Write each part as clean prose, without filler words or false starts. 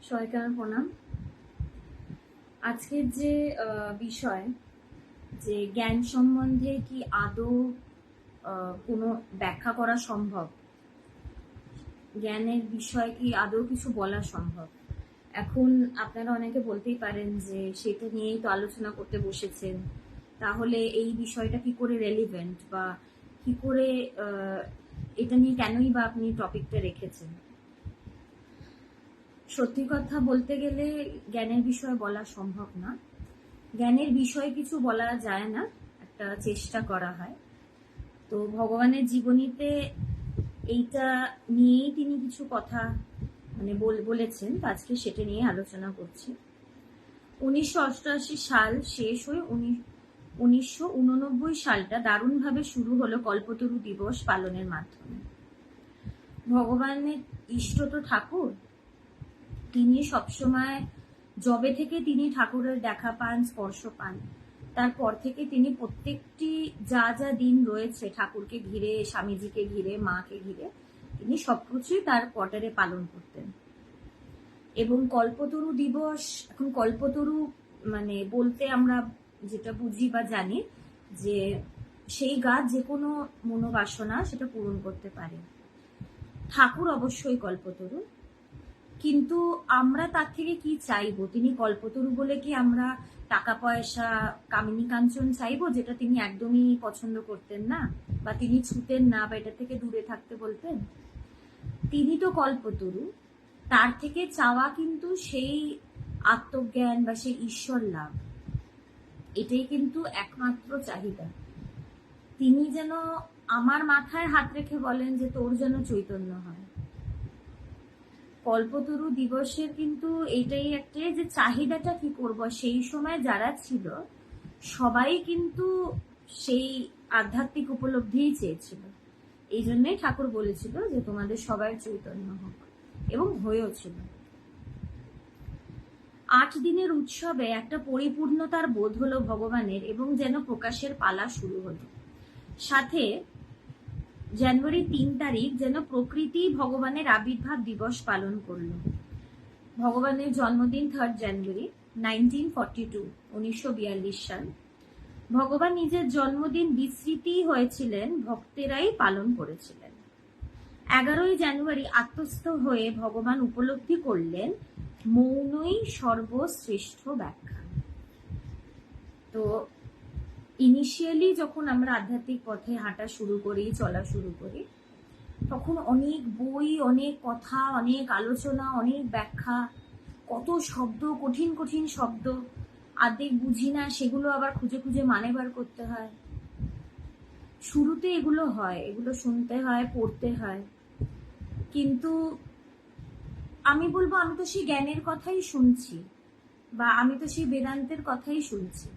সবাইকে আমার প্রণাম। আজকের যে বিষয়, যে জ্ঞান সম্বন্ধে কি আদৌ কোনো ব্যাখ্যা করা সম্ভব, জ্ঞানের বিষয় কি আদৌ কিছু বলা সম্ভব। এখন আপনারা অনেকে বলতেই পারেন যে সেটা নিয়েই তো আলোচনা করতে বসেছেন, তাহলে এই বিষয়টা কি করে রেলিভেন্ট, বা কি করে এটা নিয়ে কেনই বা আপনি টপিকটা রেখেছেন। সত্যি কথা বলতে গেলে জ্ঞানের বিষয়ে বলা সম্ভব না। জ্ঞানের বিষয়ে কিছু বলা যায় না, একটা চেষ্টা করা হয়। তো ভগবানের জীবনীতে এইটা নিয়েই তিনি কিছু কথা বলেছেন, তো আজকে সেটা নিয়ে আলোচনা করছি। 1988 সাল শেষ হয়ে 1989 সালটা দারুণভাবে শুরু হলো কল্পতরু দিবস পালনের মাধ্যমে। ভগবানের ইষ্ট তো ঠাকুর, তিনি সবসময় যবে থেকে তিনি ঠাকুরের দেখা পান, স্পর্শ পান, তারপর থেকে তিনি প্রত্যেকটি যা যা দিন রয়েছে ঠাকুরকে ঘিরে, স্বামীজিকে ঘিরে, মাকে ঘিরে, তিনি সবকিছুই তার কোয়ার্টারে পালন করতেন। এবং কল্পতরু দিবস, এখন কল্পতরু বলতে আমরা যেটা বুঝি বা জানি যে সেই গাছ যে কোনো মনোবাসনা সেটা পূরণ করতে পারে। ঠাকুর অবশ্যই কল্পতরু, কিন্তু আমরা তার থেকে কি চাইবো? তিনি কল্পতরু বলে কি আমরা টাকা পয়সা, কামিনী কাঞ্চন চাইবো, যেটা তিনি একদমই পছন্দ করতেন না, বা তিনি ছুতেন না, বা এটা থেকে দূরে থাকতে বলতেন। তিনি তো কল্পতরু, তার থেকে চাওয়া কিন্তু সেই আত্মজ্ঞান বা সেই ঈশ্বর লাভ, এটাই কিন্তু একমাত্র চাহিদা। তিনি যেন আমার মাথায় হাত রেখে বলেন যে তোর যেন চৈতন্য হয়। কল্পতরু দিবসের কিন্তু এটাই একটা, যে চাহিদাটা কি করব। সেই সময় যারা ছিল সবাই কিন্তু সেই আধ্যাত্মিক উপলব্ধিই চেয়েছিল, এই জন্যই ঠাকুর বলেছিল যে তোমাদের সবার চৈতন্য হোক, এবং হয়েওছিল। 8 দিনের উৎসবে একটা পরিপূর্ণতার বোধ হলো ভগবানের, এবং যেন প্রকাশের পালা শুরু হলো। সাথে জানুয়ারি 3 তারিখ যেন প্রকৃতি ভগবানের আবির্ভাব দিবস পালন করল। ভগবানের জন্মদিন 3 জানুয়ারি 1942 সাল। ভগবান নিজের জন্মদিন বিস্মৃতি হয়েছিলেন, ভক্তেরাই পালন করেছিলেন। 11 জানুয়ারি আত্মস্থ হয়ে ভগবান উপলব্ধি করলেন মৌনই সর্বশ্রেষ্ঠ ব্যাখ্যা। তো ইনিশিয়ালি যখন আমরা আধ্যাত্মিক পথে হাঁটা শুরু করি, চলা শুরু করি, তখন অনেক বই, অনেক কথা, অনেক আলোচনা, অনেক ব্যাখ্যা, কত শব্দ, কঠিন কঠিন শব্দ, আর্ধেক বুঝি না, সেগুলো আবার খুঁজে খুঁজে মানে বার করতে হয়। শুরুতে এগুলো হয়, এগুলো শুনতে হয়, পড়তে হয়, কিন্তু আমি বলবো আমি তো সেই জ্ঞানের কথাই শুনছি, বা আমি তো সেই বেদান্তের কথাই শুনছি,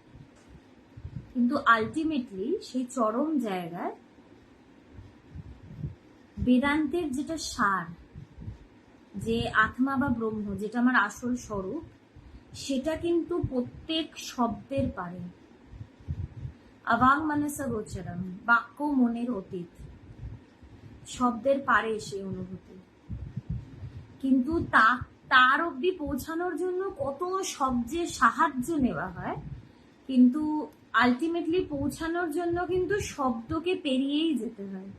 কিন্তু আলটিমেটলি সেই চরম জায়গায় বেদান্তের যেটা সার, যে আত্মা বা ব্রহ্ম, যেটা আমার আসল স্বরূপ, সেটা কিন্তু প্রত্যেক শব্দের পারে। অবাং মানসা গোচরম, বাক্য মনের অতীত, শব্দের পারে সেই অনুভূতি। কিন্তু তার অবধি পৌঁছানোর জন্য কত শব্দের সাহায্য নেওয়া হয়, কিন্তু আলটিমেটলি পৌঁছানোর জন্য কিন্তু শব্দকে পেরিয়েই যেতে হয়।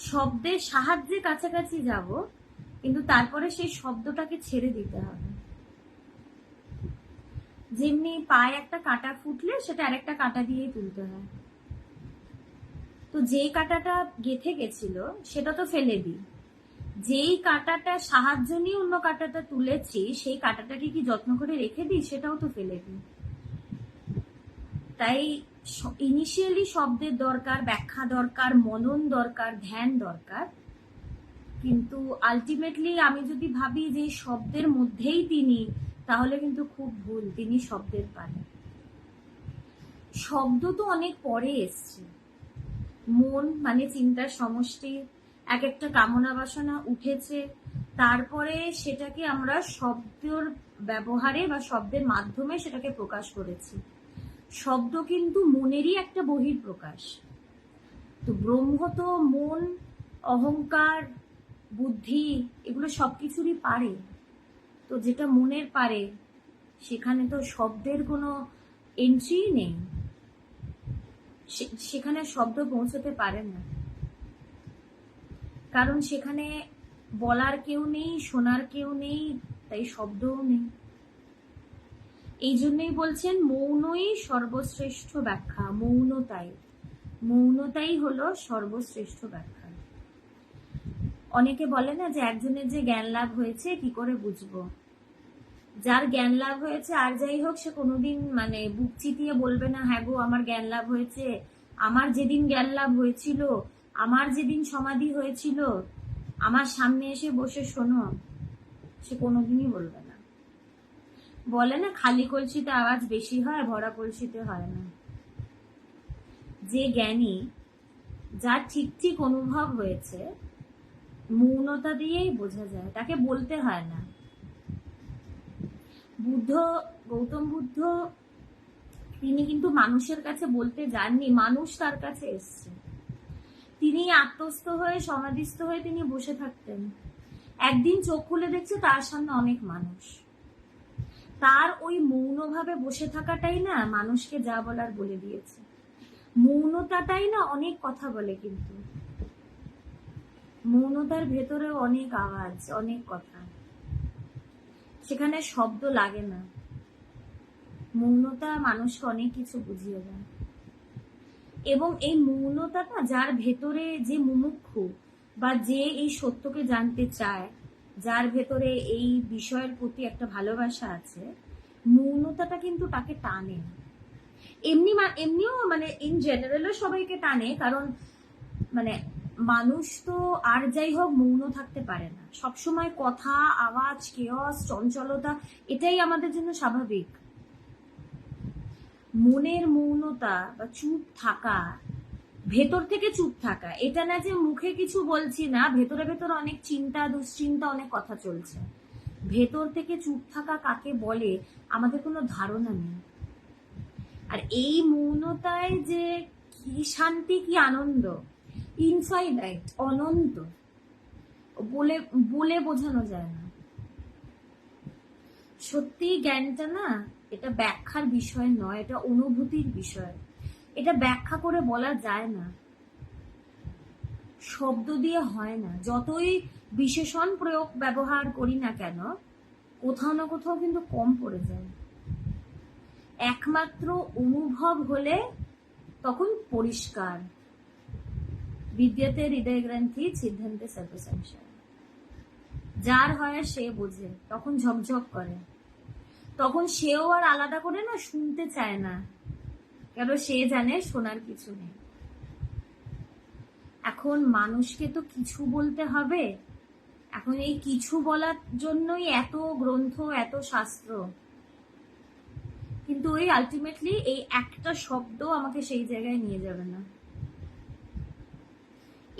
শব্দের সাহায্যে কাছাকাছি যাব, কিন্তু তারপরে সেই শব্দটাকে ছেড়ে দিতে হবে। যেমনি পায়ে একটা কাঁটা ফুটলে সেটা আরেকটা কাঁটা দিয়ে তুলতে হয়, তো যেই কাঁটাটা গেঁথে গেছিল সেটা তো ফেলে দিই, যেই কাঁটাটা সাহায্য নিয়ে অন্য কাঁটাটা তুলেছি সেই কাঁটাটাকে কি যত্ন করে রেখে দিই? সেটাও তো ফেলে দিই। তাই ইনিশিয়ালি শব্দের দরকার, ব্যাখ্যা দরকার, মনন দরকার, ধ্যান দরকার, কিন্তু আলটিমেটলি আমি যদি ভাবি যে শব্দের মধ্যেই তিনি, তাহলে কিন্তু খুব ভুল। তিনি শব্দের পারে। শব্দ তো অনেক পরে এসছে। মন চিন্তার সমষ্টি, এক একটা কামনা বাসনা উঠেছে, তারপরে সেটাকে আমরা শব্দের ব্যবহারে বা শব্দের মাধ্যমে সেটাকে প্রকাশ করেছি। শব্দ কিন্তু মনেরই একটা বহিঃপ্রকাশ। তো ব্রহ্ম তো মন, অহংকার, বুদ্ধি, এগুলো সবকিছুরই পারে। তো যেটা মনের পারে সেখানে তো শব্দের কোনো এন্ট্রি নেই, সেখানে শব্দ পৌঁছতে পারে না, কারণ সেখানে বলার কেউ নেই, শোনার কেউ নেই, তাই শব্দও নেই। এই জন্যই বলছেন মৌনই সর্বশ্রেষ্ঠ ব্যাখ্যা। মৌনতাই হলো সর্বশ্রেষ্ঠ ব্যাখ্যা। অনেকে বলে না যে একজনের যে জ্ঞান লাভ হয়েছে কি করে বুঝবো? যার জ্ঞান লাভ হয়েছে আর যাই হোক, সে কোনোদিন মানে বুক চিতিয়ে বলবে না হ্যাঁ গো আমার জ্ঞান লাভ হয়েছে, আমার যেদিন জ্ঞান লাভ হয়েছিল, আমার যেদিন সমাধি হয়েছিল, আমার সামনে এসে বসে শোনো, সে কোনোদিনই বলবে না। বলে না খালি কলসিতে আওয়াজ বেশি হয়, ভরা কলসিতে হয় না। যে জ্ঞানী, যার ঠিক ঠিক অনুভব হয়েছে, মৌনতা দিয়েই বোঝা যায়, তাকে বলতে হয় না। গৌতম বুদ্ধ তিনি কিন্তু মানুষের কাছে বলতে যাননি, মানুষ তার কাছে এসছে। তিনি আত্মস্থ হয়ে সমাধিস্থ হয়ে তিনি বসে থাকতেন। একদিন চোখ খুলে দেখছে তার সামনে অনেক মানুষ। তার ওই মৌনভাবে বসে থাকাটাই না মানুষকে যা বলার বলে দিয়েছে। মৌনতাটাই না অনেক কথা বলে, কিন্তু মৌনতার ভেতরে অনেক আওয়াজ, অনেক কথা, সেখানে শব্দ লাগে না। মৌনতা মানুষকে অনেক কিছু বুঝিয়ে দেয়। এবং এই মৌনতাটা যার ভেতরে যে মুমুক্ষু বা যে এই সত্যকে জানতে চায়, যার ভেতরে এই বিষয়ের প্রতি একটা ভালোবাসা আছে, মৌনতাটা কিন্তু তাকে টানে। এমনিও মানে ইন জেনারেলও সবাইকে টানে, কারণ মানে মানুষ তো আর যাই হোক মৌন থাকতে পারে না। সবসময় কথা, আওয়াজ, কেয়স, চঞ্চলতা, এটাই আমাদের জন্য স্বাভাবিক। মনের মৌনতা বা চুপ থাকা, ভেতর থেকে চুপ থাকা, এটা না যে মুখে কিছু বলছি না, ভেতরে ভেতরে অনেক চিন্তা, দুশ্চিন্তা, অনেক কথা চলছে। ভেতর থেকে চুপ থাকা কাকে বলে আমাদের কোনো ধারণা নেই। আর এই মৌনতায় যে কি শান্তি, কি আনন্দ, ইনফাইনাইট, অনন্ত, বলে বলে বোঝানো যায় না। সত্যি জ্ঞানটা না, এটা ব্যাখ্যার বিষয় নয়, এটা অনুভূতির বিষয়। এটা ব্যাখ্যা করে বলা যায় না, শব্দ দিয়ে হয় না। যতই বিশেষণ প্রয়োগ ব্যবহার করি না কেন, কোথাও না কোথাও কিন্তু কম পড়ে যায়। একমাত্র অনুভব হলে তখন পরিষ্কার। বিদ্যাতে হৃদয় গ্রন্থি, সিদ্ধান্তে সর্বসংশয়। যার হয় সে বোঝে, তখন ঝকঝক করে, তখন সেও আর আলাদা করে না শুনতে চায় না, কেন সে জানে শোনার কিছু নেই। এখন মানুষকে তো কিছু বলতে হবে, এখন এই কিছু বলার জন্যই এত গ্রন্থ, এত শাস্ত্র, কিন্তু ওই আলটিমেটলি এই একটা শব্দ আমাকে সেই জায়গায় নিয়ে যাবে না।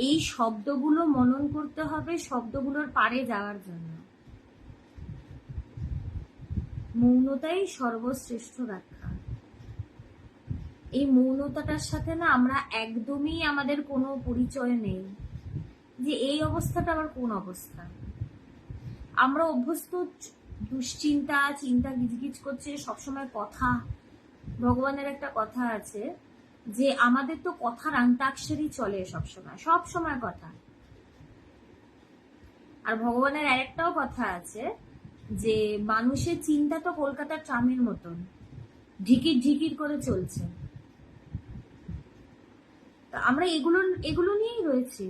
এই শব্দগুলো মনন করতে হবে শব্দগুলোর পারে যাওয়ার জন্য। মৌনতাই সর্বশ্রেষ্ঠ ব্যাখ্যা। এই মৌনতাটার সাথে না আমরা একদমই, আমাদের কোনো পরিচয় নেই যে এই অবস্থাটা আবার কোন অবস্থা। আমরা অভ্যস্ত দুশ্চিন্তা, চিন্তা গিজগিজ করছে, সবসময় কথা। ভগবানের একটা কথা আছে যে আমাদের তো কথার অন্তাক্ষরী চলে সবসময় কথা। আর ভগবানের আরেকটাও কথা আছে যে মানুষের চিন্তা তো কলকাতার ট্রামের মতন, ঢিকির ঢিকির করে চলছে। আমরা এগুলো নিয়েই রয়েছি,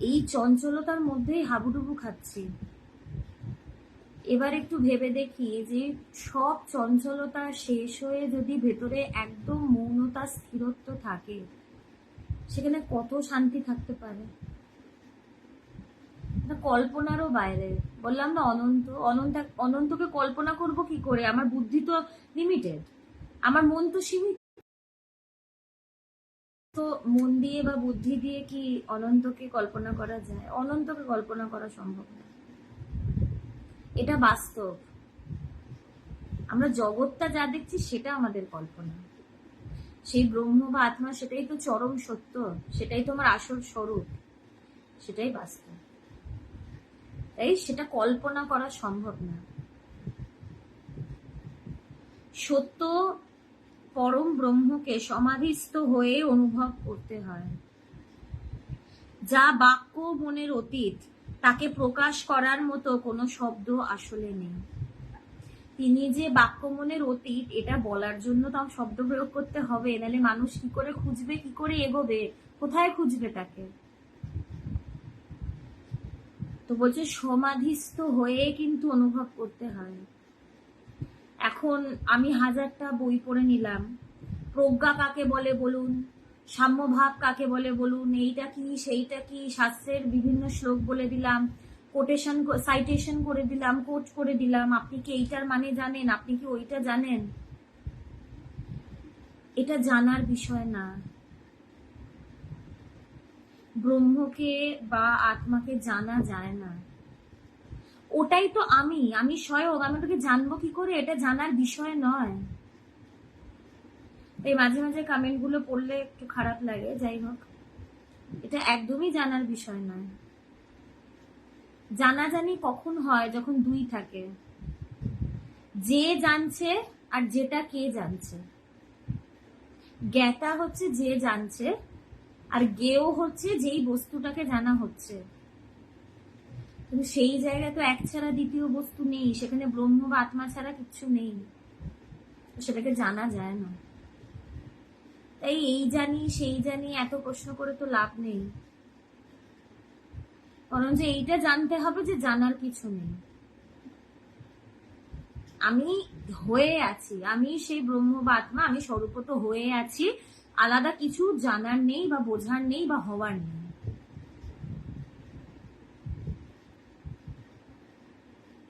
এই চঞ্চলতার মধ্যেই হাবুডুবু খাচ্ছি। এবার একটু ভেবে দেখি যে সব চঞ্চলতা শেষ হয়ে যদি ভেতরে একদম মৌনতা, স্থিরত্ব থাকে, সেখানে কত শান্তি থাকতে পারে। কল্পনারও বাইরে। বললাম না অনন্তকে কল্পনা করব কি করে? আমার বুদ্ধি তো লিমিটেড, আমার মন তো সীমিত। তো মন দিয়ে বা বুদ্ধি দিয়ে কি অনন্তকে কল্পনা করা যায়? অনন্তকে কল্পনা করা সম্ভব না, এটা বাস্তব। আমরা জগৎটা যা দেখছি সেটা আমাদের কল্পনা। সেই ব্রহ্ম বা আত্মা সেটাই তো চরম সত্য, সেটাই তো আমার আসল স্বরূপ, সেটাই বাস্তব। তাই সেটা কল্পনা করা সম্ভব না। সত্য পরম ব্রহ্মকে সমাধিস্থ হয়ে অনুভব করতে হয়। যা বাক্য মনের অতীত, তাকে প্রকাশ করার মতো কোনো শব্দ আসলে নেই। তিনি যে বাক্য মনের অতীত, এটা বলার জন্য তাও শব্দ প্রয়োগ করতে হবে, নাহলে মানুষ কি করে খুঁজবে, কি করে এগোবে, কোথায় খুঁজবে তাকে? তো বলছে সমাধিস্থ হয়ে কিন্তু অনুভব করতে হয়। এখন আমি হাজারটা বই পড়ে নিলাম, প্রজ্ঞা কাকে বলে বলুন, সাম্যভাব কাকে বলে বলুন, এইটা কি সেইটা কি, শাস্ত্রের বিভিন্ন শ্লোক বলে দিলাম, কোটেশন সাইটেশন করে দিলাম, কোট করে দিলাম, আপনি কি এইটার মানে জানেন, আপনি কি ওইটা জানেন? এটা জানার বিষয় না। ব্রহ্মকে বা আত্মাকে জানা যায় না। ওটাই তো আমি স্বয়ং, আমি ওটাকে জানবো কি করে? এটা জানার বিষয় নয়। এই মাঝে মাঝে কমেন্ট গুলো পড়লে একটু খারাপ লাগে, যাই হোক, এটা একদমই জানার বিষয় নয়। জানাজানি কখন হয়? যখন দুই থাকে, যে জানছে আর যেটা কে জানছে। জ্ঞাতা হচ্ছে যে জানছে, আর জ্ঞেয় হচ্ছে যেই বস্তুটাকে জানা হচ্ছে। কিন্তু সেই জায়গায় তো এক ছাড়া দ্বিতীয় বস্তু নেই, সেখানে ব্রহ্ম বা আত্মা ছাড়া কিচ্ছু নেই, সেটাকে জানা যায় না। তাই এই জানি সেই জানি এত প্রশ্ন করে তো লাভ নেই, কারণ যে এইটা জানতে হবে যে জানার কিছু নেই। আমি হয়ে আছি, আমি সেই ব্রহ্ম বা আত্মা, আমি স্বরূপত হয়ে আছি, আলাদা কিছু জানার নেই বা বোঝার নেই বা হওয়ার নেই।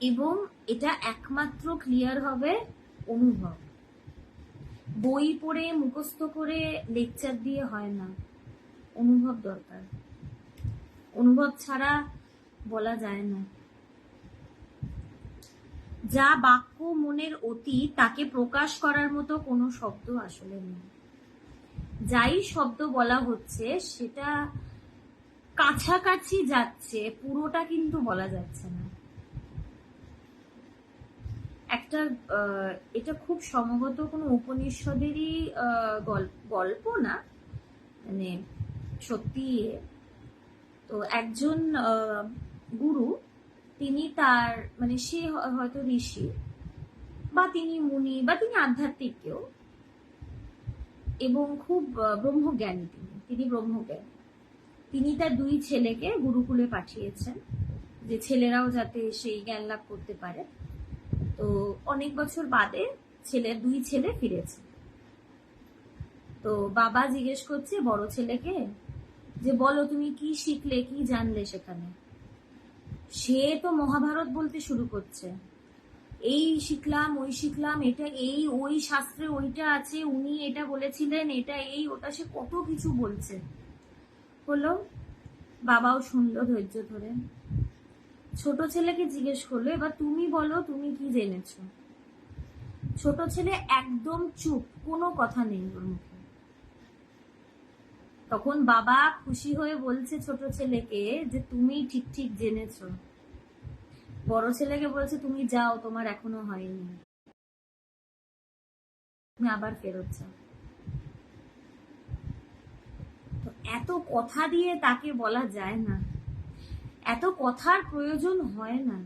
এবং এটা একমাত্র ক্লিয়ার হবে অনুভব। বই পড়ে মুখস্থ করে লেকচার দিয়ে হয় না, অনুভব দরকার। অনুভব ছাড়া বলা যায় না। যা বাক্য মনের অতীত, তাকে প্রকাশ করার মতো কোনো শব্দ আসলে নেই। যাই শব্দ বলা হচ্ছে সেটা কাছাকাছি যাচ্ছে, পুরোটা কিন্তু বলা যাচ্ছে না। একটা এটা খুব সম্ভবত কোনো উপনিষদেরই গল্প না, মানে সত্যি। তো একজন গুরু, তিনি তার মানে সে হয়তো ঋষি বা তিনি মুনি বা তিনি আধ্যাত্মিক কেউ, এবং খুব ব্রহ্মজ্ঞানী। তিনি ব্রহ্মজ্ঞানী। তিনি তার দুই ছেলেকে গুরুকুলে পাঠিয়েছেন, যে ছেলেরাও যাতে সেই জ্ঞান লাভ করতে পারে। তো অনেক বছর বাদে দুই ছেলে ফিরেছে। তো বাবা জিজ্ঞেস করছে বড় ছেলেকে যে বলো তুমি কি শিখলে, কি জানলে সেখানে। সে তো মহাভারত বলতে শুরু করছে, এই শিখলাম ওই শিখলাম, এটা এই ওই শাস্ত্রে ওইটা আছে, উনি এটা বলেছিলেন, এটা এই ওটা, সে কত কিছু বলছে। হলো, বাবাও শুনলো ধৈর্য ধরে। ছোট ছেলেকে জিজ্ঞেস করলো এবার তুমি বলো তুমি কি জেনেছো। ছোট ছেলে একদম চুপ, কোনো কথা নেই ওর মুখে। তখন বাবা খুশি হয়ে বলছে ছোট ছেলেকে যে তুমি ঠিক ঠিক জেনেছো। বড় ছেলেকে বলছে তুমি যাও, তোমার এখনো হয়নি, তুমি আবার ফেরত যাও। তো এত কথা দিয়ে তাকে বলা যায় না, এত কথার প্রয়োজন হয় না।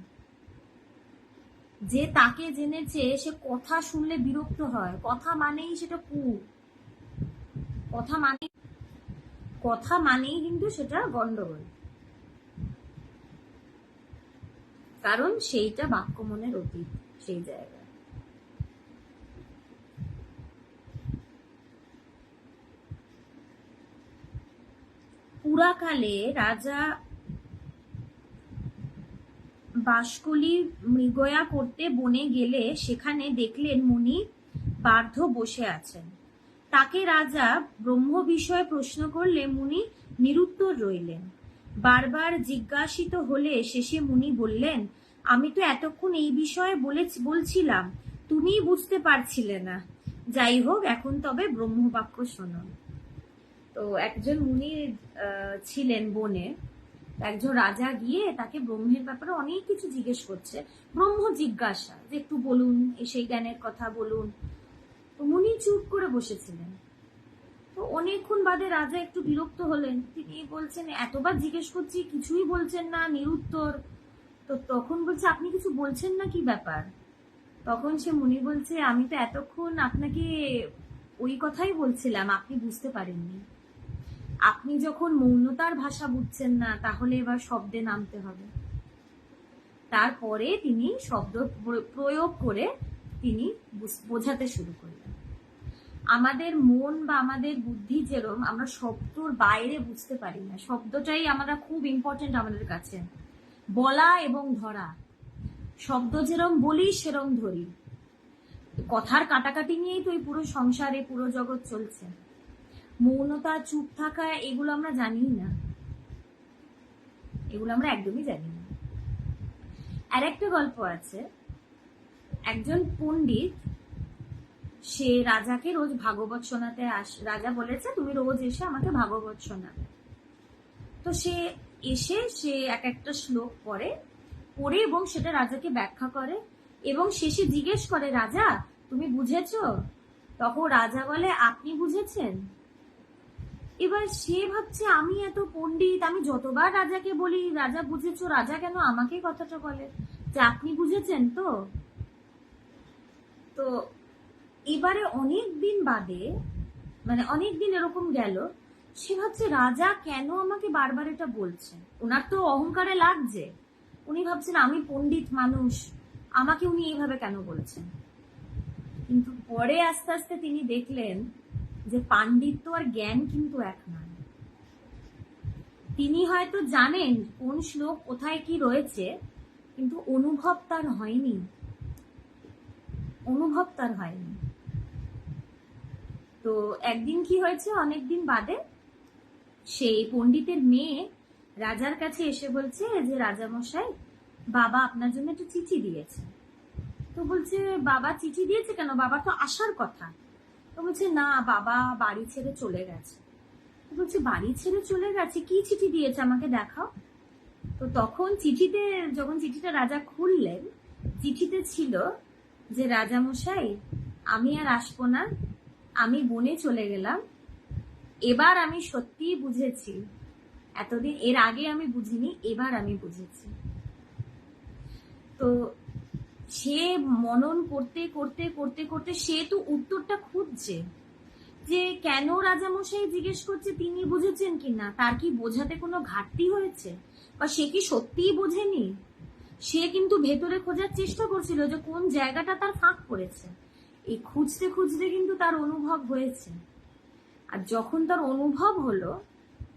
যে তাকে জেনেছে সে কথা শুনলে বিরক্ত হয়, কথা মানেই সেটা কথা মানেই কিন্তু সেটা গন্ডগোল, কারণ সেইটা বাক্য মনের অতীত। সেই জায়গায় পুরাকালে রাজা বাসকলি মৃগয়া করতে বনে গেলে সেখানে দেখলেন মুনি বার্ধ বসে আছেন। তাকে রাজা ব্রহ্ম বিষয়ে প্রশ্ন করলে মুনি নিরুত্তর রইলেন। বারবার জিজ্ঞাসিত হলে শেষে মুনি বললেন, আমি তো এতক্ষণ এই বিষয়ে বলছিলাম, তুমিই বুঝতে পারছিলে না। যাই হোক, এখন তবে ব্রহ্মবাক্য শোনো। তো একজন মুনি ছিলেন বনে, একজন রাজা গিয়ে তাকে ব্রহ্মের ব্যাপারে অনেক কিছু জিজ্ঞেস করছে। ব্রহ্ম জিজ্ঞাসা যে একটু বলুন, সেই জ্ঞানের কথা বলুন। তো মুনি চুপ করে বসেছিলেন। তো অনেকক্ষণ বাদে রাজা একটু বিরক্ত হলেন। তিনি বলছেন, এতবার জিজ্ঞেস করছি কিছুই বলছেন না, নিরুত্তর। তো তখন বলছে, আপনি কিছু বলছেন না, কি ব্যাপার? তখন সে মুনি বলছে, আমি তো এতক্ষণ আপনাকে ওই কথাই বলছিলাম, আপনি বুঝতে পারেননি। আপনি যখন মৌনতার ভাষা বুঝছেন না, তাহলে এবার শব্দে নামতে হবে। তারপরে তিনি শব্দ প্রয়োগ করে তিনি বোঝাতে শুরু করলেন। আমাদের মন বা আমাদের বুদ্ধি যেরম, আমরা শব্দর বাইরে বুঝতে পারি না। শব্দটাই আমরা খুব ইম্পর্টেন্ট আমাদের কাছে, বলা এবং ধরা। শব্দ যেরম বলি সেরম ধরি। কথার কাটাকাটি নিয়েই তো এই পুরো সংসারে পুরো জগৎ চলছে। মৌনতা, চুপ থাকা, এগুলো আমরা জানি না, এগুলো আমরা একদমই জানি না। আর একটা গল্প আছে, একজন পণ্ডিত, সে রাজাকে রোজ ভাগবত শোনাতে রাজা বলেছে, তুমি রোজ এসে আমাকে ভাগবত শোনাবে। তো সে এসে সে এক একটা শ্লোক পড়ে এবং সেটা রাজাকে ব্যাখ্যা করে, এবং শেষে জিজ্ঞেস করে, রাজা তুমি বুঝেছো? তখন রাজা বলে, আপনি বুঝেছেন? এবার সে ভাবছে, আমি এত পণ্ডিত, আমি যতবার রাজাকে বলি রাজা বুঝেছো, রাজা কেন আমাকে কথাটা বলে যে আপনি বুঝেছেন? তো এবারে অনেক দিন বাদে, মানে অনেক দিন এরকম গেল, সে ভাবছে রাজা কেন আমাকে বারবার এটা বলছে। ওনার তো অহংকারে লাগছে, উনি ভাবছেন আমি পণ্ডিত মানুষ, আমাকে উনি এইভাবে কেন বলছেন। কিন্তু পরে আস্তে আস্তে তিনি দেখলেন যে পাণ্ডিত্য আর জ্ঞান কিন্তু এক নয়। তিনি হয়তো জানেন কোন শ্লোক কোথায় কি রয়েছে, কিন্তু অনুভব তার হয়নি, অনুভব তার হয়নি। তো একদিন কি হয়েছে, অনেকদিন বাদে সেই পণ্ডিতের মেয়ে রাজার কাছে এসে বলছে যে রাজামশাই, বাবা আপনার জন্য একটা চিঠি দিয়েছে। তো বলছে, বাবা চিঠি দিয়েছে কেন, বাবা তো আসার কথা। তো বলছে, না বাবা বাড়ি ছেড়ে চলে গেছে। তো বলছে, বাড়ি ছেড়ে চলে গেছে, কি চিঠি দিয়েছে আমাকে দেখাও। তো তখন যখন চিঠিটা রাজা খুললেন, চিঠিতে ছিল যে রাজামশাই, আমি আর আসবো না, আমি বনে চলে গেলাম, এবার আমি সত্যিই বুঝেছি, এতদিন এর আগে আমি বুঝিনি, এবার আমি বুঝেছি। তো সে মনন করতে করতে করতে করতে সে তো উত্তরটা খুঁজছে যে কেন রাজামশাই জিজ্ঞেস করছে তিনি বুঝেছেন কিনা, তার কি বোঝাতে কোনো ঘাটতি হয়েছে, বা সে কি সত্যিই বোঝেনি। সে কিন্তু ভেতরে খোঁজার চেষ্টা করছিল যে কোন জায়গাটা তার ফাঁক পড়েছে। এই খুঁজতে খুঁজতে কিন্তু তার অনুভব হয়েছে। আর যখন তার অনুভব হলো,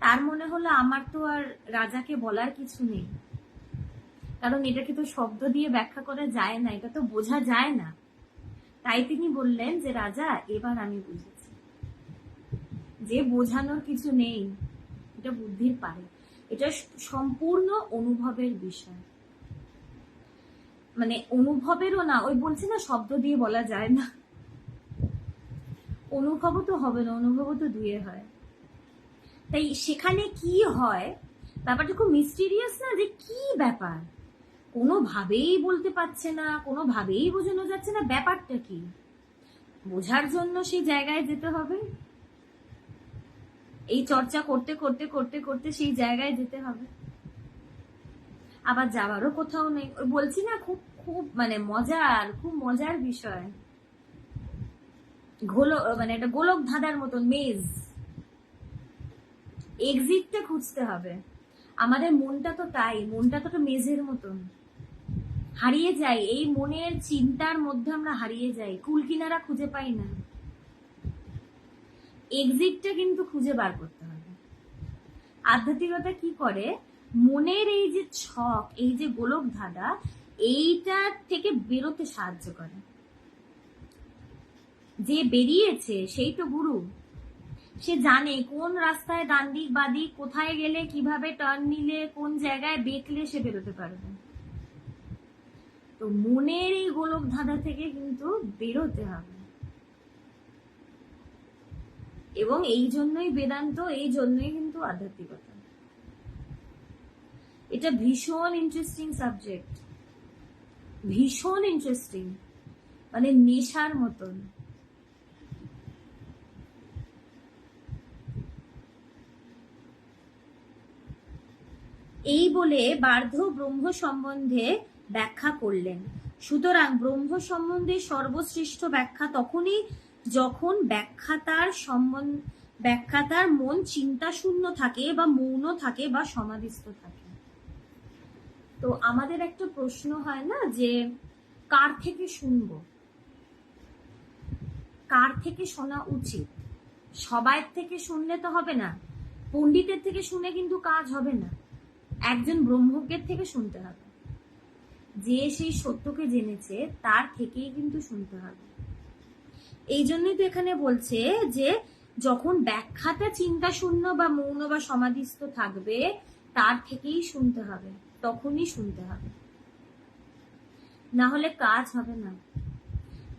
তার মনে হলো আমার তো আর রাজাকে বলার কিছু নেই, কারণ এটাকে তো শব্দ দিয়ে ব্যাখ্যা করা যায় না, এটা তো বোঝা যায় না। তাই তিনি বললেন যে রাজা, এবার আমি বুঝেছি যে বোঝানোর কিছু নেই, এটা বুদ্ধির পারে, এটা সম্পূর্ণ অনুভবের বিষয়। মানে অনুভবেরও না, ওই বলছে না শব্দ দিয়ে বলা যায় না, অনুভবও তো হবে না, অনুভবও তো দুয়ে হয়। তাই সেখানে কি হয়, ব্যাপারটা খুব মিস্টিরিয়াস না, যে কি ব্যাপার, কোনোভাবেই বলতে পারছে না, কোনোভাবেই বোঝানো যাচ্ছে না, ব্যাপারটা কি, বোঝার জন্য সেই জায়গায় যেতে হবে, এই চর্চা করতে করতে করতে করতে সেই জায়গায় যেতে হবে। আবার যাওয়ারও কোথাও নেই, ওই বলছি না, খুব খুব মানে খুব মজার বিষয়। মানে এটা গোলক ধাঁধার মতন মেজ, এক্সিটটা খুঁজতে হবে। আমাদের মনটা তো তাই, মনটা তো মেজের মতন, হারিয়ে যাই এই মনের চিন্তার মধ্যে, আমরা হারিয়ে যাই, কুল কিনারা খুঁজে পাই না। এক্সিটটা কিন্তু খুঁজে বার করতে হবে। আধ্যাত্মিকতা কি করে, মনের এই যে ছক, এই যে গোলক ধাঁধা, এইটা থেকে বেরোতে সাহায্য করে। যে বেরিয়েছে সেই তো গুরু, সে জানে কোন রাস্তায় ডান দিক বাদিক, কোথায় গেলে কিভাবে টার্ন নিলে, কোন জায়গায় বেঁকলে সে বেরোতে পারবে। তো মনের এই গোলক ধাঁধা থেকে কিন্তু বেরোতে হবে। এবং এই জন্যই বেদান্ত, এই জন্যই কিন্তু আধ্যাত্মিকতা। এটা ভীষণ ইন্টারেস্টিং সাবজেক্ট, ভীষণ ইন্টারেস্টিং, মানে নেশার মতন। এই বলে বার্ধ ব্রহ্ম সম্বন্ধে ব্যাখ্যা করলেন। সুতরাং ব্রহ্ম সম্বন্ধে সর্বশ্রেষ্ঠ ব্যাখ্যা তখনই যখন ব্যাখ্যাতার মন চিন্তা শূন্য থাকে বা মৌন থাকে বা সমাধিস্থ থাকে। তো আমাদের একটা প্রশ্ন হয় না যে কার থেকে শুনবো, কার থেকে শোনা উচিত? সবাই থেকে শুনলে তো হবে না, পণ্ডিতের থেকে শুনে কিন্তু কাজ হবে না, একজন ব্রহ্মজ্ঞের থেকে শুনতে হবে, যে সেই সত্যকে জেনেছে তার থেকেই কিন্তু শুনতে হবে। এই জন্যই তো এখানে বলছে যে যখন ব্যাখ্যাটা চিন্তা শূন্য বা মৌন বা সমাধিস্থ থাকবে তার থেকেই শুনতে হবে, তখনই শুনতে হবে, না হলে কাজ হবে না।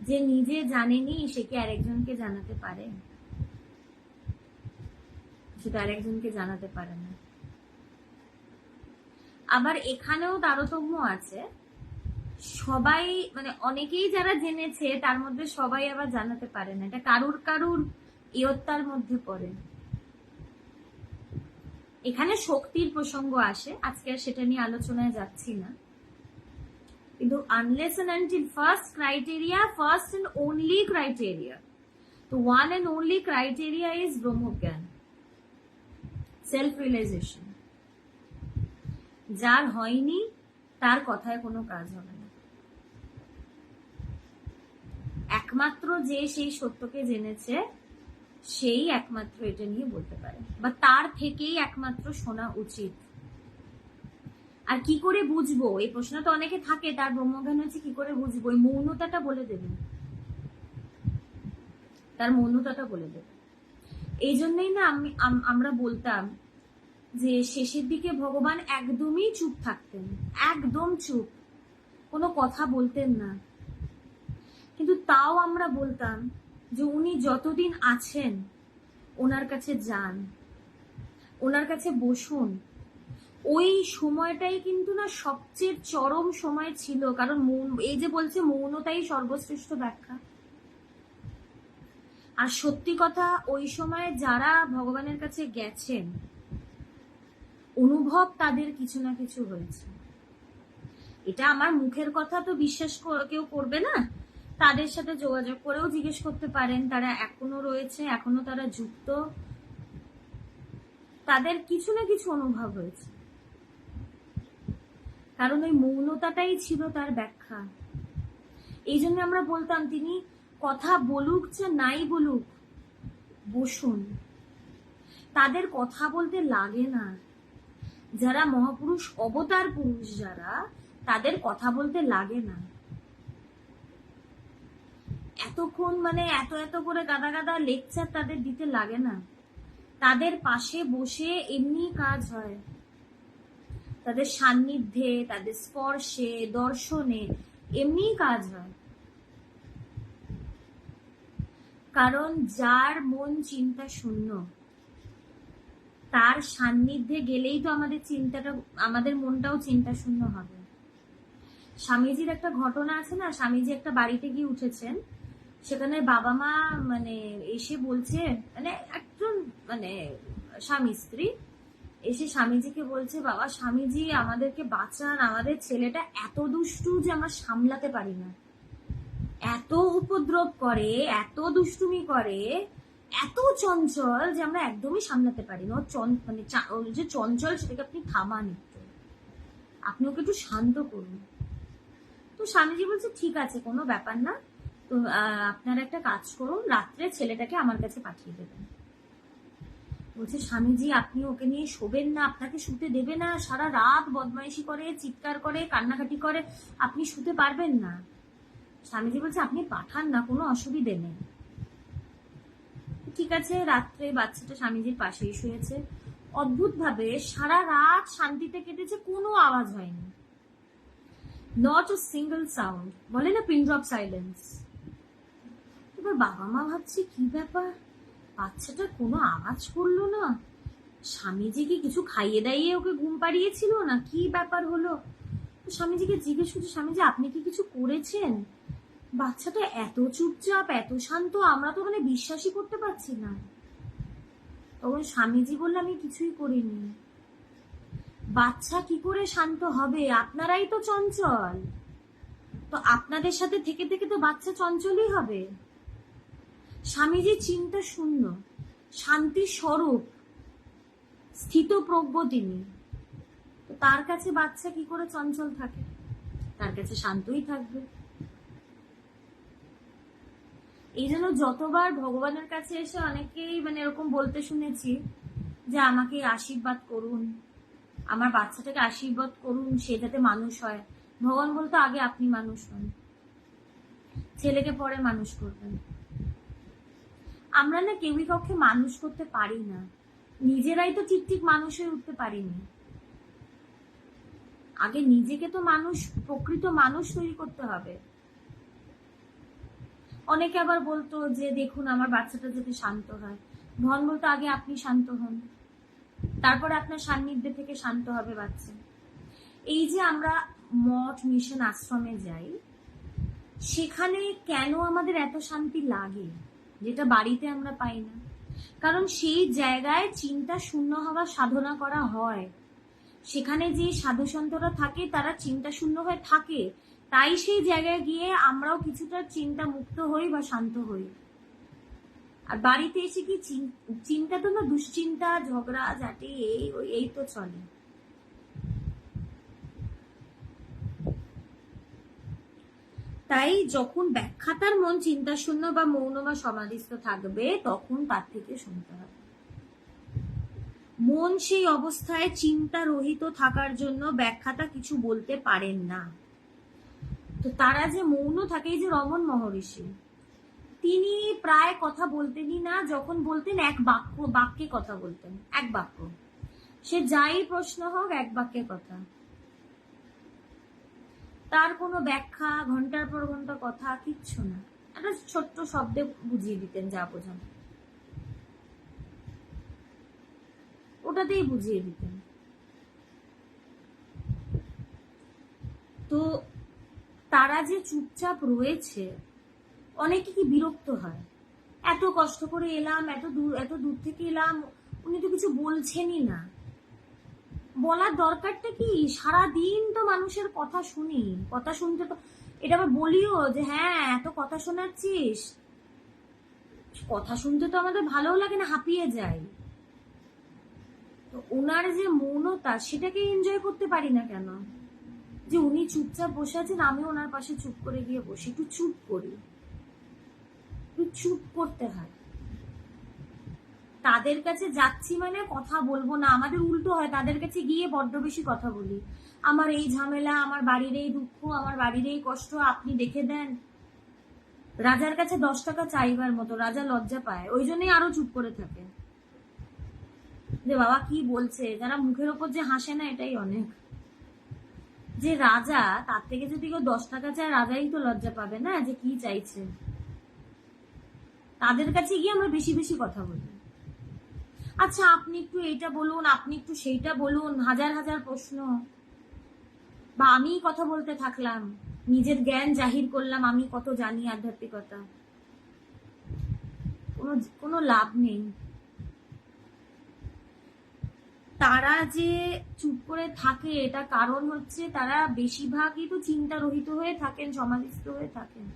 যে নিজে জানেনি সে কি আরেকজনকে জানাতে পারে? সেটা আরেকজনকে জানাতে পারে না। আবার এখানেও তারতম্য আছে, সবাই মানে অনেকেই যারা জেনেছে তার মধ্যে সবাই আবার জানাতে পারে না, এটা কারুর কারুর ইয়ত্তার মধ্যে পড়ে। এখানে শক্তির প্রসঙ্গ আসে, আজকে আর সেটা নিয়ে আলোচনায় যাচ্ছি না, কিন্তু unless and until first and only criteria, তো one and only criteria is ব্রহ্মজ্ঞান, সেলফ রিয়েলাইজেশন। যার হয়নি তার কথায় কোনো কাজ হবে না। একমাত্র যে সেই সত্যকে জেনেছে সেই একমাত্র এটা নিয়ে বলতে পারে, বা তার থেকেই একমাত্র শোনা উচিত। আর কি করে বুঝবো, এই প্রশ্ন তো অনেকে থাকে, তার ব্রহ্মজ্ঞান হচ্ছে কি করে বুঝবো? ওই মৌনতাটা বলে দেবে, তার মৌনতাটা বলে দেবে। এই জন্যই না আমরা বলতাম যে শেষের দিকে ভগবান একদমই চুপ থাকতেন, একদম চুপ, কোনো কথা বলতেন না। কিন্তু তাও আমরা বলতাম যে উনি যতদিন আছেন ওনার কাছে যান, ওনার কাছে বসুন। ওই সময়টাই কিন্তু না সবচেয়ে চরম সময় ছিল, কারণ এই যে বলছে মৌনতাই সর্বশ্রেষ্ঠ ব্যাখ্যা। আর সত্যি কথা, ওই সময় যারা ভগবানের কাছে গেছেন অনুভব তাদের কিছু না কিছু হয়েছে। এটা আমার মুখের কথা তো বিশ্বাস কেউ করবে না, তাদের সাথে যোগাযোগ করেও জিজ্ঞেস করতে পারেন, তারা এখনো রয়েছে, এখনো তারা যুক্ত, তাদের কিছু না কিছু অনুভব হয়েছে। কারণ ওই মৌনতাটাই ছিল তার ব্যাখ্যা। এই জন্য আমরা বলতাম তিনি কথা বলুক যা নাই বলুক, বসুন। তাদের কথা বলতে লাগে না, যারা মহাপুরুষ অবতার পুরুষ যারা, তাদের কথা বলতে লাগে না। এতক্ষণ মানে এত এত করে গাদা গাদা লেকচার তাদের দিতে লাগে না, তাদের পাশে বসে এমনি কাজ হয়, তাদের সান্নিধ্যে, তাদের স্পর্শে, দর্শনে এমনি কাজ হয়। কারণ যার মন চিন্তা শূন্য তার সান্নিধ্যে গেলেই তো আমাদের মনটাও চিন্তা শূন্য হবে। স্বামীজির একটা ঘটনা আছে না, স্বামীজি একটা বাড়িতে গিয়ে উঠেছেন, সেখানে বাবা মা মানে এসে বলছে, মানে একজন মানে স্বামী স্ত্রী এসে স্বামীজিকে বলছে, বাবা স্বামীজি আমাদেরকে বাঁচান, আমাদের ছেলেটা এত দুষ্টু যে আমরা সামলাতে পারি না, এত উপদ্রব করে, এত দুষ্টুমি করে, এত চঞ্চল যে আমরা একদমই সামলাতে পারি না। মানে যে চঞ্চল সেটাকে আপনি থামান একটু, আপনি ওকে একটু শান্ত করুন। তো স্বামীজি বলছে ঠিক আছে, কোনো ব্যাপার না, তো আপনারা একটা কাজ করুন, রাত্রে ছেলেটাকে আমার কাছে পাঠিয়ে দেবেন। বলছে স্বামীজি আপনি ওকে নিয়ে শোবেন না, আপনাকে শুতে দেবে না, সারা রাত বদমাইশি করে, চিৎকার করে, কান্নাকাটি করে, আপনি শুতে পারবেন না। স্বামীজি বলছে আপনি পাঠান না, কোনো অসুবিধে নেই। ঠিক আছে, রাত্রে বাচ্চাটা স্বামীজির পাশেই শুয়েছে। অদ্ভুত ভাবে সারা রাত শান্তিতে কেটেছে, কোনো আওয়াজ হয়নি, নট আ সিঙ্গল সাউন্ড, বলে না পিন ড্রপ সাইলেন্স। এবার বাবা মা ভাবছে কি ব্যাপার, বাচ্চাটা কোনো আওয়াজ করলো না, স্বামীজি কি কিছু খাইয়ে দাইয়ে ওকে ঘুম পাড়িয়েছিল না কি ব্যাপার হলো? স্বামীজিকে জিজ্ঞেস করছি, স্বামীজি আপনি কি কিছু করেছেন? বাচ্চাটা এত চুপচাপ, এত শান্ত, আমরা তো মানে বিশ্বাসই করতে পারছি না। তখন স্বামীজি বলল, আমি কিছুই করিনি। বাচ্চা কি করে শান্ত হবে? আপনারাই তো চঞ্চল, তো আপনাদের সাথে থেকে থেকে তো বাচ্চা চঞ্চলই হবে। স্বামীজি চিন্তা শূন্য, শান্তি স্বরূপ, স্থিতপ্রজ্ঞ তিনি, তো তার কাছে বাচ্চা কি করে চঞ্চল থাকে? তার কাছে শান্তই থাকবে। এই জন্য যতবার ভগবানের কাছে এসে অনেকেই মানে এরকম বলতে শুনেছি যে আমাকে আশীর্বাদ করুন, আমার বাচ্চাটাকে আশীর্বাদ করুন, সে যাতে মানুষ হয়। ভগবান বলতো আগে আপনি মানুষ হন, ছেলেকে পরে মানুষ করবেন। আমরা না কেউই কাউকে মানুষ করতে পারি না, নিজেরাই তো ঠিক ঠিক মানুষ হয়ে উঠতে পারিনি। আগে নিজেকে তো মানুষ, প্রকৃত মানুষ তৈরি করতে হবে। অনেকে আবার বলতো যে দেখুন আমার বাচ্চাটা যাতে শান্ত হয়। ভগবান বলতো আগে আপনি শান্ত হন, তারপরে আপনার সান্নিধ্যে থেকে শান্ত হবে বাচ্চা। এই যে আমরা মঠ, মিশন, আশ্রমে যাই, সেখানে কেন আমাদের এত শান্তি লাগে যেটা বাড়িতে আমরা পাই না? কারণ সেই জায়গায় চিন্তা শূন্য হওয়ার সাধনা করা হয়। সেখানে যে সাধু সন্তরা থাকে তারা চিন্তা শূন্য হয়ে থাকে, তাই সেই জায়গায় গিয়ে আমরাও কিছুটা চিন্তা মুক্ত হই বা শান্ত হই। আর বাড়িতে এসে কি চিন্তা তো না, দুশ্চিন্তা, ঝগড়া ঝাঁটি, এই তো চলে। তাই যখন ব্যাখ্যাতার মন চিন্তা শূন্য বা মৌন বা সমাধিস্থ থাকবে তখন তার থেকে শুনতে হবে। মন সেই অবস্থায় চিন্তা রহিত থাকার জন্য ব্যাখ্যাতা কিছু বলতে পারেন না। তো তারা যে মৌন থাকে, এই যে রমণ মহর্ষি, তিনি প্রায় কথা বলতেনই না, যখন বলতেন এক বাক্যে কথা বলতেন, এক বাক্য, সে যাই প্রশ্ন হোক এক বাক্যের কথা, তার কোনো ব্যাখ্যা ঘন্টার পর ঘন্টা কথা কিচ্ছু না, একটা ছোট্ট শব্দে বুঝিয়ে দিতেন, যা বোঝান ওটাতেই বুঝিয়ে দিতেন। তো তারা যে চুপচাপ রয়েছে, অনেকে কি বিরক্ত হয়, এত কষ্ট করে এলাম, এত দূর থেকে এলাম, উনি তো কিছু বলছেনই না। বলার দরকারটা কি? সারাদিন তো মানুষের কথা শুনি, কথা শুনতে তো, এটা আবার বলিও যে হ্যাঁ এত কথা শোনাচ্ছিস, কথা শুনতে তো আমাদের ভালোও লাগে না, হাঁপিয়ে যায়। তো ওনার যে মৌনতা, সেটাকে এনজয় করতে পারি না কেন? যে উনি চুপচাপ বসে আছেন, আমি ওনার পাশে চুপ করে গিয়ে বসি, একটু চুপ করি, একটু চুপ করতে হয়। তাদের কাছে যাচ্ছি মানে কথা বলবো না, আমাদের উল্টো হয়, তাদের কাছে গিয়ে বড্ড বেশি কথা বলি, আমার এই ঝামেলা, আমার বাড়ির এই দুঃখ, আমার বাড়ির এই কষ্ট আপনি দেখে দেন। রাজার কাছে 10 টাকা চাইবার মতো, রাজা লজ্জা পায়, ওই জন্যই আরো চুপ করে থাকে, যে বাবা কি বলছে। যারা মুখের ওপর যে হাসে না, এটাই অনেক। যে রাজা, তার থেকে যদি কেউ 10 টাকা চায়, রাজাই তো লজ্জা পাবে না যে কি চাইছে। তাদের কাছে গিয়ে আমরা বেশি বেশি কথা বলি, আচ্ছা আপনি একটু এইটা বলুন, আপনি একটু সেইটা বলুন, হাজার হাজার প্রশ্ন, বা আমি কথা বলতে থাকলাম, নিজের জ্ঞান জাহির করলাম, আমি কত জানি আধ্যাত্মিকতা, কোনো লাভ নেই। তারা যে চুপ করে থাকে, এটা কারণ হচ্ছে তারা বেশিরভাগই তো চিন্তা রহিত হয়ে থাকেন, সমাধিস্থ হয়ে থাকেন।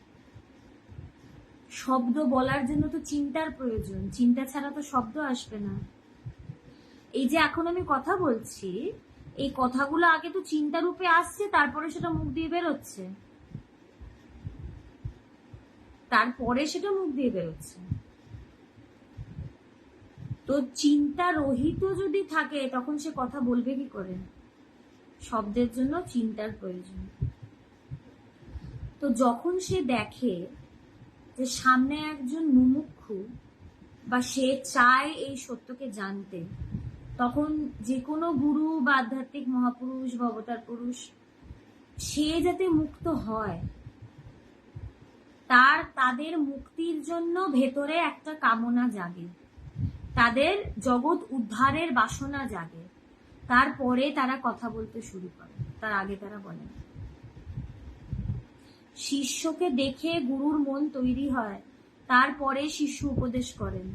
শব্দ বলার জন্য তো চিন্তার প্রয়োজন, চিন্তা ছাড়া তো শব্দ আসবে না। এই যে এখন আমি কথা বলছি, এই কথাগুলো আগে তো চিন্তা রূপে আসছে, তারপরে সেটা মুখ দিয়ে বেরোচ্ছে, তারপরে সেটা মুখ দিয়ে বেরোচ্ছে। তো চিন্তা রহিত যদি থাকে তখন সে কথা বলবে কি করে? শব্দের জন্য চিন্তার প্রয়োজন। তো যখন সে দেখে যে সামনে একজন মুমুক্ষু, বা সে চায় এই সত্যকে জানতে, তখন যে কোনো গুরু বা আধ্যাত্মিক মহাপুরুষ বা অবতার পুরুষ, সে যাতে মুক্ত হয়, তাদের মুক্তির জন্য ভেতরে একটা কামনা জাগে, তাদের জগৎ উদ্ধারের বাসনা জাগে, তারপরে তারা কথা বলতে শুরু করে, তার আগে তারা বলে না। শিষ্যকে দেখে গুরুর মন তৈরি হয়, তারপরে শিষ্য উপদেশ করেন।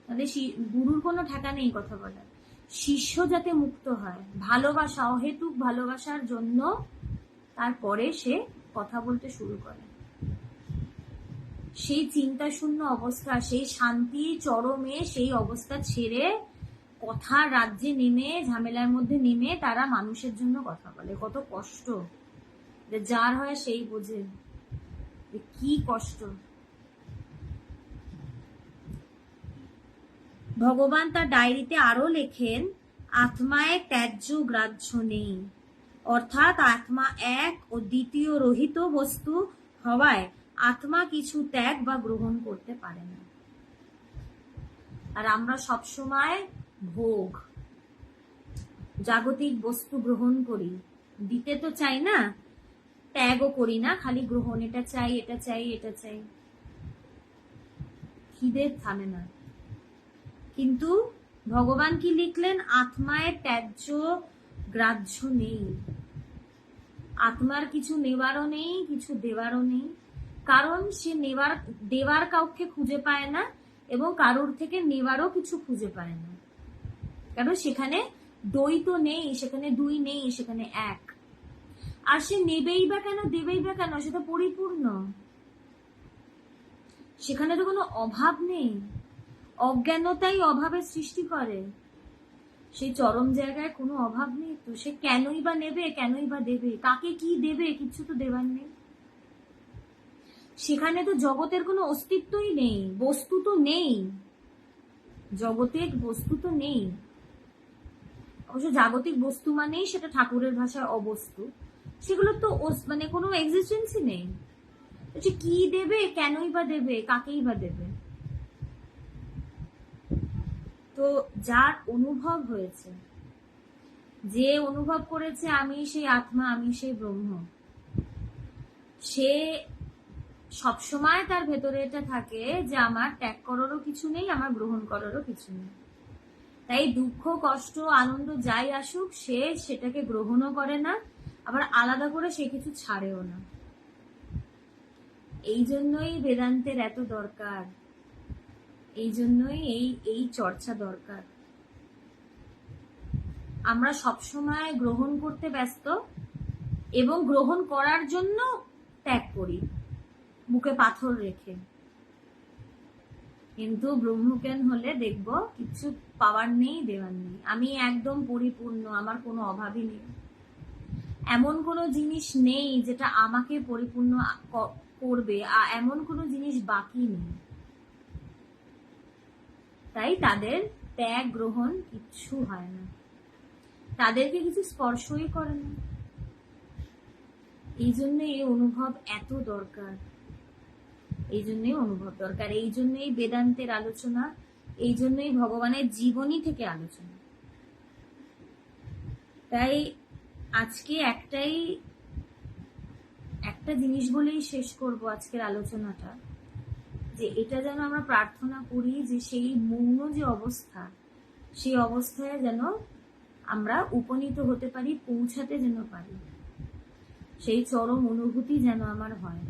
তাহলে গুরুর কোনো ঠেকা নেই কথা বলার। শিষ্য যাতে মুক্ত হয়, ভালোবাসা, অহেতুক ভালোবাসার জন্য, তারপরে সে কথা বলতে শুরু করে। সেই চিন্তা শূন্য অবস্থা, সেই শান্তি চরমে, সেই অবস্থা ছেড়ে কথার রাজ্যে নেমে, ঝামেলার মধ্যে নেমে তারা মানুষের জন্য কথা বলে। কত কষ্ট, যার হয় সেই বোঝে কি কষ্ট। ভগবান তার ডায়েরিতে আরো লেখেন, আত্মায় ত্যায্য গ্রাহ্য নেই, অর্থাৎ আত্মা এক ও দ্বিতীয় রহিত বস্তু হওয়ায় আত্মা কিছু ত্যাগ বা গ্রহণ করতে পারে না। আর আমরা সবসময় ভোগ, জাগতিক বস্তু গ্রহণ করি, দিতে তো চাই না, ত্যাগও করি না, খালি গ্রহণ, এটা চাই, এটা চাই, এটা চাই, খিদে থামে না। কিন্তু ভগবান কি লিখলেন? আত্মায় ত্যায্য গ্রাহ্য নেই। আত্মার কিছু নেওয়ারও নেই, কিছু দেওয়ারও নেই, কারণ সে দেওয়ার কাউকে খুঁজে পায় না এবং কারোর থেকে নেওয়ারও কিছু খুঁজে পায় না। কারণ সেখানে দ্বৈত নেই, সেখানে দুই নেই, সেখানে এক। আর সে নেবেই বা কেন, দেবেই বা কেন, সেটা পরিপূর্ণ। সেখানে তো কোনো অভাব নেই। অজ্ঞানতাই অভাবের সৃষ্টি করে। সেই চরম জায়গায় কোনো অভাব নেই, তো সে কেনই বা নেবে, কেনই বা দেবে, কাকে কি দেবে, কিছু তো দেবার নেই। সেখানে তো জগতের কোনো অস্তিত্বই নেই, বস্তু তো নেই, জগতের বস্তু তো নেই। অবশ্য জাগতিক বস্তু মানেই সেটা ঠাকুরের ভাষায় অবস্তু, সেগুলো তো মানে কোনো এক্সিস্টেন্সই নেই। সে কি দেবে, কেনই বা দেবে, কাকেই বা দেবে। তো যার অনুভব হয়েছে, যে অনুভব করেছে আমি সেই আত্মা, আমি সেই ব্রহ্ম, সে সবসময় তার ভেতরে এটা থাকে যে আমার ত্যাগ করারও কিছু নেই, আমার গ্রহণ করারও কিছু নেই। তাই দুঃখ, কষ্ট, আনন্দ যাই আসুক, সে সেটাকে গ্রহণও করে না, আবার আলাদা করে সে কিছু ছাড়েও না। এই জন্যই বেদান্তের এত দরকার, এই জন্যই এই চর্চা দরকার। আমরা সবসময় গ্রহণ করতে ব্যস্ত এবং গ্রহণ করার জন্য ত্যাগ করি বুকে পাথর রেখে। কিন্তু ব্রহ্মজ্ঞান হলে দেখবো কিছু পাওয়ার নেই, দেওয়ার নেই, আমি একদম পরিপূর্ণ, আমার কোনো অভাবই নেই, এমন কোনো জিনিস নেই যেটা আমাকে পরিপূর্ণ করবে, এমন কোনো জিনিস বাকি নেই। তাই তাদের ত্যাগ গ্রহণ কিচ্ছু হয় না, তাদেরকে কিছু স্পর্শই করে না। এই জন্য এই অনুভব এত দরকার, এই জন্যই অনুভব দরকার, এই জন্যই বেদান্তের আলোচনা, এই জন্যই ভগবানের জীবনী থেকে আলোচনা। তাই আজকে একটা জিনিস বলেই শেষ করব আজকের আলোচনাটা, যে এটা যেন আমরা প্রার্থনা করি যে সেই মৌন যে অবস্থা, সেই অবস্থায় যেন আমরা উপনীত হতে পারি, পৌঁছাতে যেন পারি, সেই চরম অনুভূতি যেন আমার হয়,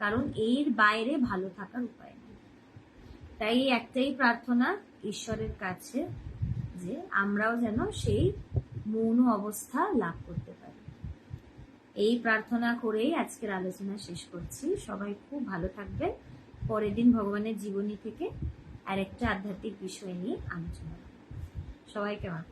কারণ এর বাইরে ভালো থাকার উপায় নেই। তাই একটাই প্রার্থনা ঈশ্বরের কাছে, যে আমরাও যেন সেই মৌন অবস্থা লাভ করতে পারি। এই প্রার্থনা করেই আজকের আলোচনা শেষ করছি। সবাই খুব ভালো থাকবে। পরের দিন ভগবানের জীবনী থেকে আরেকটা আধ্যাত্মিক বিষয় নিয়ে আলোচনা। সবাইকে আমার